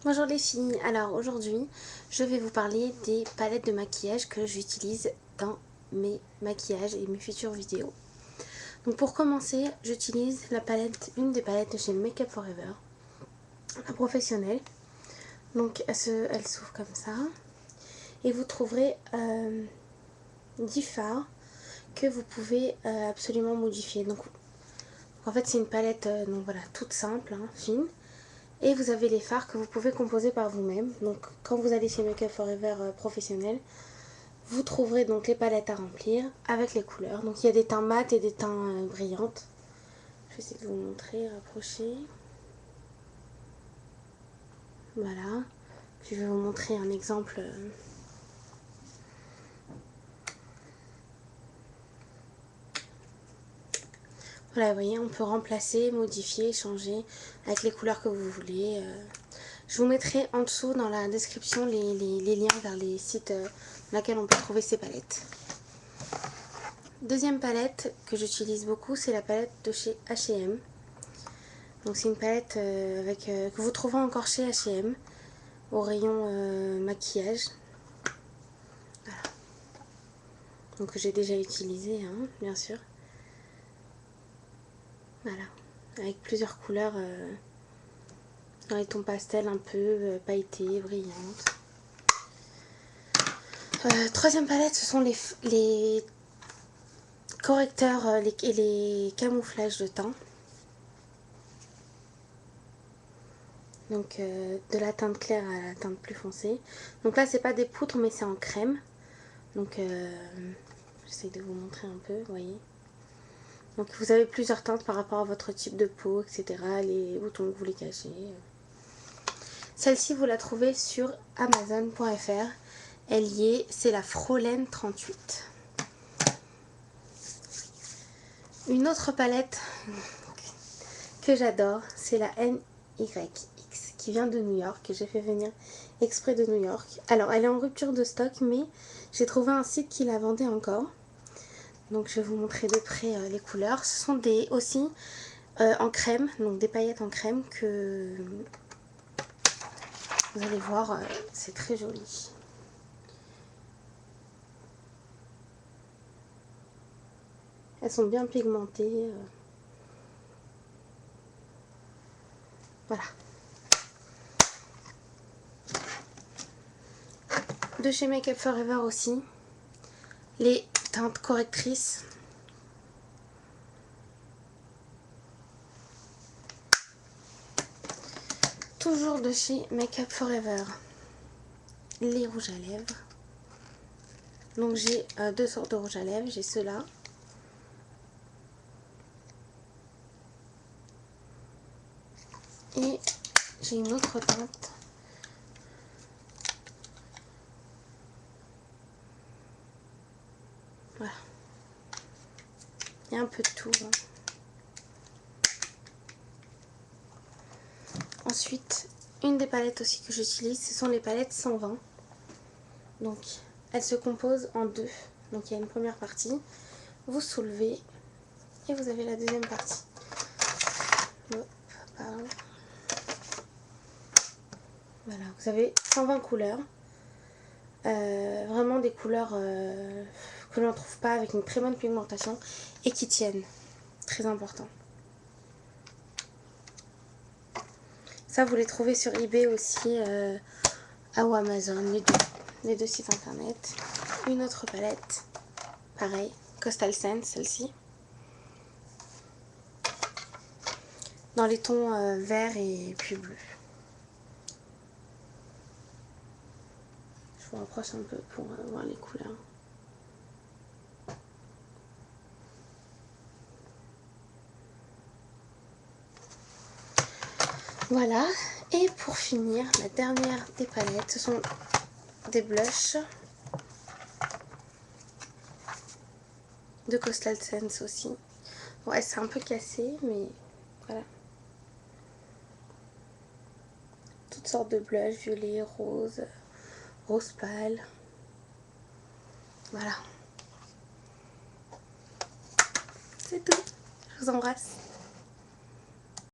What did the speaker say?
Bonjour les filles, alors aujourd'hui je vais vous parler des palettes de maquillage que j'utilise dans mes maquillages et mes futures vidéos. Donc pour commencer, j'utilise une des palettes de chez Make Up For Ever, la professionnelle. Donc elle s'ouvre comme ça et vous trouverez 10 fards que vous pouvez absolument modifier. Donc en fait c'est une palette donc voilà, toute simple, hein, fine. Et vous avez les fards que vous pouvez composer par vous-même. Donc quand vous allez chez Make Up For Ever professionnel, vous trouverez donc les palettes à remplir avec les couleurs. Donc il y a des teints mat et des teints brillantes. Je vais essayer de vous montrer, rapprocher. Voilà. Puis je vais vous montrer un exemple. Voilà, vous voyez, on peut remplacer, modifier, changer avec les couleurs que vous voulez. Je vous mettrai en dessous dans la description les liens vers les sites dans lesquels on peut trouver ces palettes. Deuxième palette que j'utilise beaucoup, c'est la palette de chez H&M. Donc c'est une palette que vous trouverez encore chez H&M au rayon maquillage. Voilà. Donc j'ai déjà utilisé, hein, bien sûr. Voilà, avec plusieurs couleurs dans les tons pastels un peu pailletés, brillantes. Troisième palette, ce sont les correcteurs et les camouflages de teint. Donc de la teinte claire à la teinte plus foncée. Donc là c'est pas des poudres mais c'est en crème. Donc j'essaie de vous montrer un peu, vous voyez. Donc vous avez plusieurs teintes par rapport à votre type de peau, etc. Les boutons que vous voulez cacher. Celle-ci vous la trouvez sur Amazon.fr. Elle y est, c'est la Frolaine 38. Une autre palette que j'adore, c'est la NYX qui vient de New York, que j'ai fait venir exprès de New York. Alors elle est en rupture de stock, mais j'ai trouvé un site qui la vendait encore. Donc je vais vous montrer de près les couleurs. Ce sont aussi en crème, donc des paillettes en crème que vous allez voir, c'est très joli. Elles sont bien pigmentées. Voilà. De chez Make Up For Ever aussi, les teintes correctrices. Toujours de chez Make Up For Ever, les rouges à lèvres. Donc j'ai deux sortes de rouges à lèvres, j'ai ceux-là. Et j'ai une autre teinte. Voilà. Il y a un peu de tout. Hein. Ensuite, une des palettes aussi que j'utilise, ce sont les palettes 120. Donc, elles se composent en deux. Donc, il y a une première partie. Vous soulevez et vous avez la deuxième partie. Hop, pardon. Voilà, vous avez 120 couleurs. Vraiment des couleurs que l'on ne trouve pas, avec une très bonne pigmentation et qui tiennent. Très important. Ça, vous les trouvez sur eBay aussi ou Amazon, les deux sites internet. Une autre palette, pareil, Coastal Scents, celle-ci. Dans les tons vert et puis bleu. Je vous rapproche un peu pour voir les couleurs. Voilà, et pour finir, la dernière des palettes, ce sont des blushs de Coastal Scents aussi. Ouais, c'est un peu cassé, mais voilà. Toutes sortes de blushs, violet, rose, rose pâle. Voilà. C'est tout. Je vous embrasse.